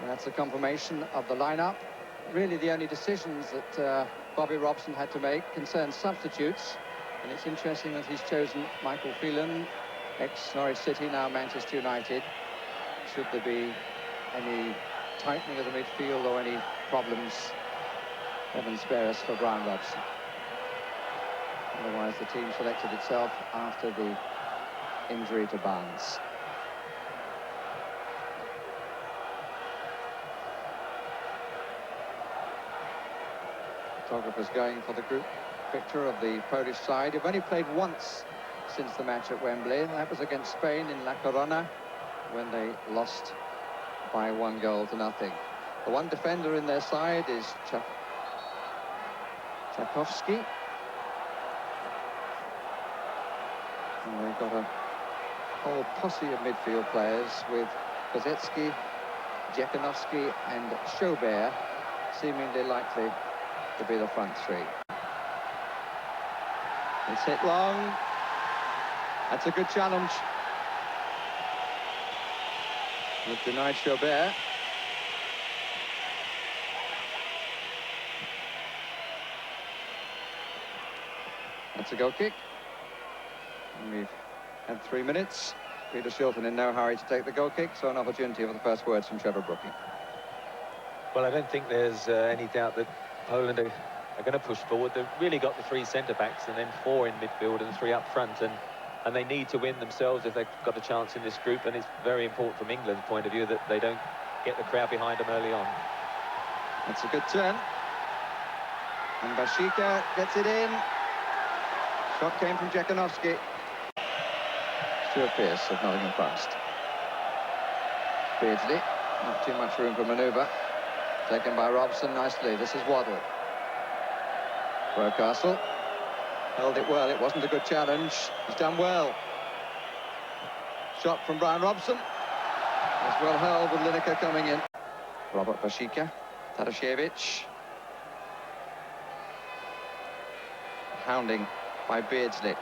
That's a confirmation of the lineup. Really, the only decisions that Bobby Robson had to make concern substitutes. And it's interesting that he's chosen Michael Phelan, ex-Norwich City, now Manchester United. Should there be any tightening of the midfield or any problems, heaven spare us for Brian Robson. Otherwise, the team selected itself after the injury to Barnes. Photographers going for the group picture of the Polish side. They've only played once since the match at Wembley. That was against Spain in La Corona, when they lost by 1-0. The one defender in their side is Tchaikovsky. And they've got a whole posse of midfield players with Kozetsky, Dziekanowski and Schaubert seemingly likely to be the front three. It's hit long. That's a good challenge. We've denied Schaubert. That's a goal kick. And we've had 3 minutes. Peter Shilton in no hurry to take the goal kick, so an opportunity for the first words from Trevor Brooking. Well, I don't think there's any doubt that Poland are going to push forward. They've really got the 3 centre-backs and then 4 in midfield and 3 up front, and they need to win themselves if they've got a chance in this group. And it's very important from England's point of view that they don't get the crowd behind them early on. That's a good turn. And Bashika gets it in. Shot came from Dziekanowski. Stuart Pearce of Nottingham Forest. Beardsley, not too much room for manoeuvre. Taken by Robson nicely. This is Waddle. Rocastle held it well. It wasn't a good challenge. He's done well. Shot from Brian Robson. As well held with Lineker coming in. Robert Bashika. Tadasiewicz. Hounding by Beardsley.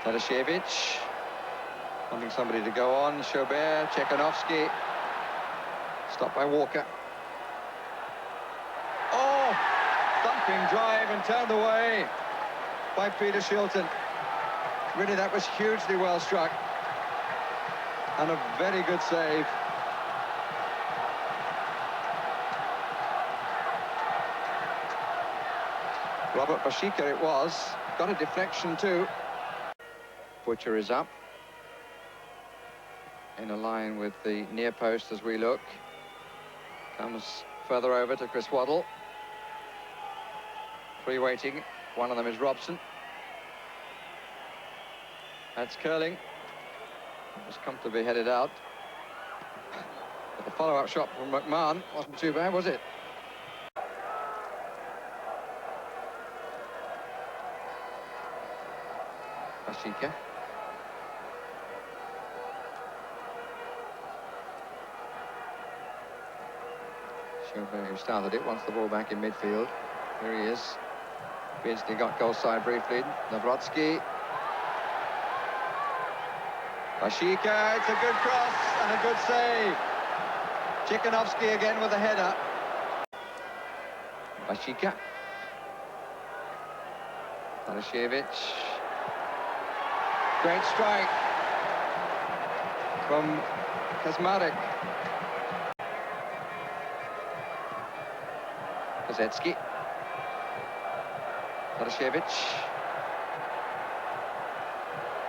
Tadasiewicz. Wanting somebody to go on. Schaubert, Dziekanowski. Stopped by Walker. Oh! Thumping drive and turned away by Peter Shilton. Really, that was hugely well struck. And a very good save. Robert Bashika it was. Got a deflection too. Butcher is up. In a line with the near post as we look. Comes further over to Chris Waddle. 3 waiting. One of them is Robson. That's curling. It was comfortably headed out. But the follow-up shot from McMahon wasn't too bad, was it? Bashika. Schaubert, who started it, wants the ball back in midfield. Here he is. Beardsley got goal side briefly. Nawrocki. Bashika, it's a good cross and a good save. Dziekanowski again with a header. Bashika. Tadasiewicz. Great strike from Kazmarek. Kozetsky. Tadasiewicz.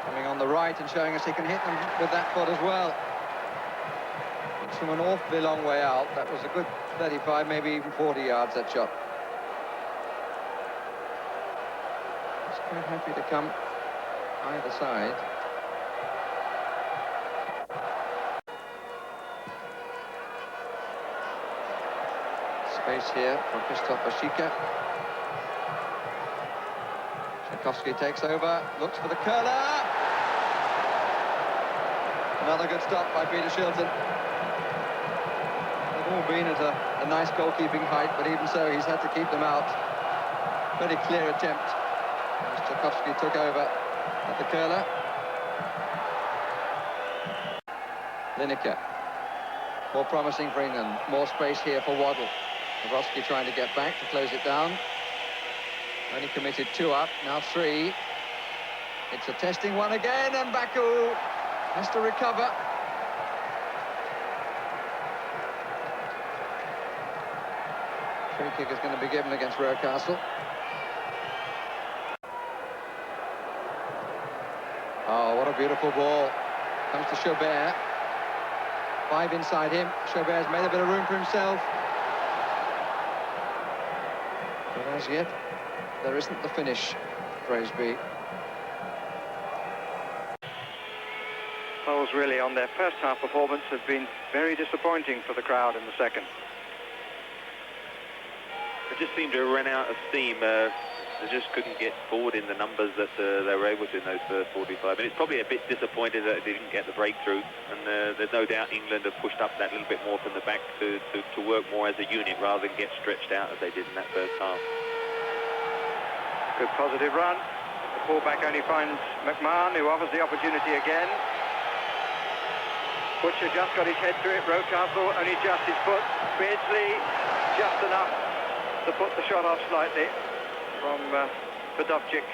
Coming on the right and showing us he can hit them with that foot as well. It's from an awfully long way out. That was a good 35, maybe even 40 yards, that shot. He's quite happy to come either side. Space here for Krzysztof Bashika. Tchaikovsky takes over, looks for the curler. Another good stop by Peter Shilton. They've all been at a nice goalkeeping height, but even so, he's had to keep them out. Very clear attempt. As Tchaikovsky took over at the curler. Lineker. More promising for England. More space here for Waddle. Nawrocki trying to get back to close it down. Only committed 2 up, now 3. It's a testing one again, and Baku has to recover. Free kick is going to be given against Rocastle. Oh, what a beautiful ball. Comes to Chaubert. 5 inside him. Chaubert's made a bit of room for himself. But as yet, there isn't the finish, praise be. Poles really on their first half performance have been very disappointing for the crowd in the second. They just seemed to have run out of steam. They just couldn't get forward in the numbers that they were able to in those first 45 minutes. Probably a bit disappointed that they didn't get the breakthrough, and there's no doubt England have pushed up that little bit more from the back to work more as a unit rather than get stretched out as they did in that first half. Good positive run. The fullback only finds McMahon, who offers the opportunity again. Butcher just got his head to it. Rocastle only just his foot. Beardsley just enough to put the shot off slightly from Podovchik.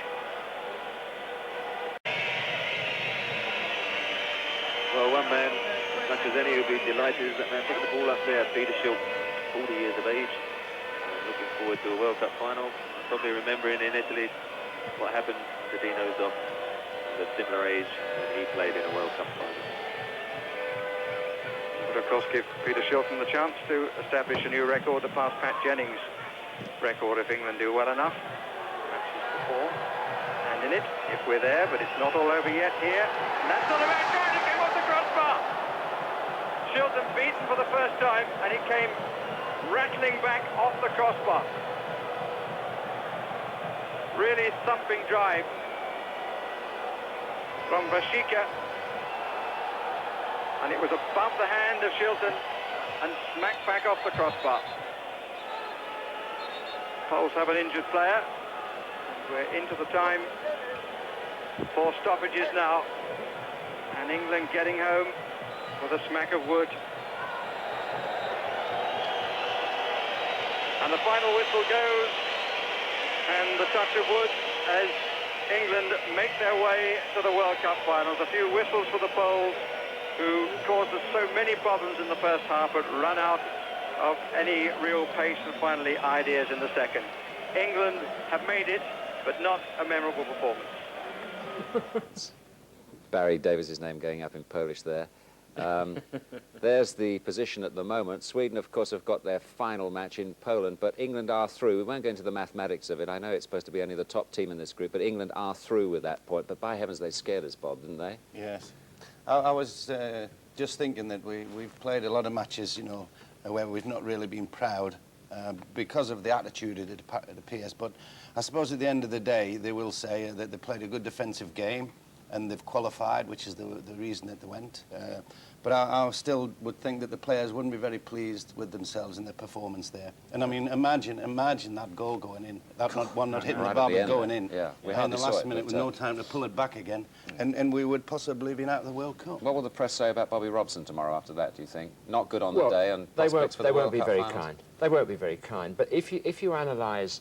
Well, one man, as much as any, will be delighted is that man picking the ball up there, Peter Shilton, 40 years of age, looking forward to a World Cup final. Probably remembering in Italy what happened to Dino Zoff at a similar age when he played in a World Cup final. But of course give Peter Shilton the chance to establish a new record to pass Pat Jennings' record if England do well enough. Matches before. And in it, if we're there, but it's not all over yet here. And that's not a bad try to get off the crossbar. Shilton beaten for the first time, and he came rattling back off the crossbar. Really thumping drive from Bashika, and it was above the hand of Shilton and smacked back off the crossbar. Poles have an injured player. We're into the time for stoppages now, and England getting home with a smack of wood. And the final whistle goes, and the touch of wood as England make their way to the World Cup finals. A few whistles for the Poles, who caused us so many problems in the first half, but run out of any real pace and finally ideas in the second. England have made it, but not a memorable performance. Barry Davies' name going up in Polish there. There's the position at the moment. Sweden, of course, have got their final match in Poland, but England are through. We won't go into the mathematics of it. I know it's supposed to be only the top team in this group, but England are through with that point. But by heavens, they scared us, Bob, didn't they? Yes. I was just thinking that we've played a lot of matches, you know, where we've not really been proud because of the attitude it appears. But I suppose at the end of the day, they will say that they played a good defensive game and they've qualified, which is the reason that they went. But I still would think that the players wouldn't be very pleased with themselves and their performance there. And I mean, imagine that goal going in, that one not hitting the bar but going in. Yeah, we in the last minute with no time to pull it back again, and we would possibly have been out of the World Cup. What will the press say about Bobby Robson tomorrow after that, do you think? Not good on the day, and they prospects for the World Cup very finals? kind. They won't be very kind. But if you analyse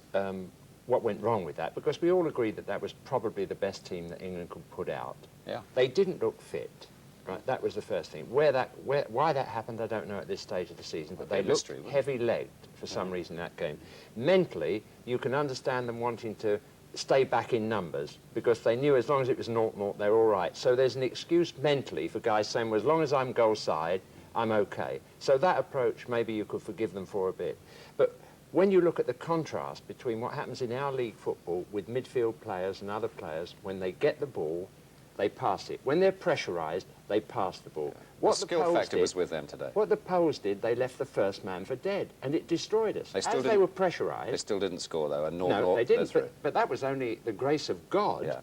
what went wrong with that, because we all agreed that that was probably the best team that England could put out. Yeah. They didn't look fit. Right, that was the first thing. Why that happened, I don't know at this stage of the season, but they looked heavy-legged for some reason in that game. Mentally, you can understand them wanting to stay back in numbers because they knew as long as it was 0-0, they were all right. So there's an excuse mentally for guys saying, well, as long as I'm goal side, I'm okay. So that approach, maybe you could forgive them for a bit. But when you look at the contrast between what happens in our league football with midfield players and other players, when they get the ball, they pass it. When they're pressurised, they pass the ball. The skill factor was with them today. What the Poles did, they left the first man for dead, and it destroyed us. They were pressurised. They still didn't score, though, and no, they didn't, but that was only the grace of God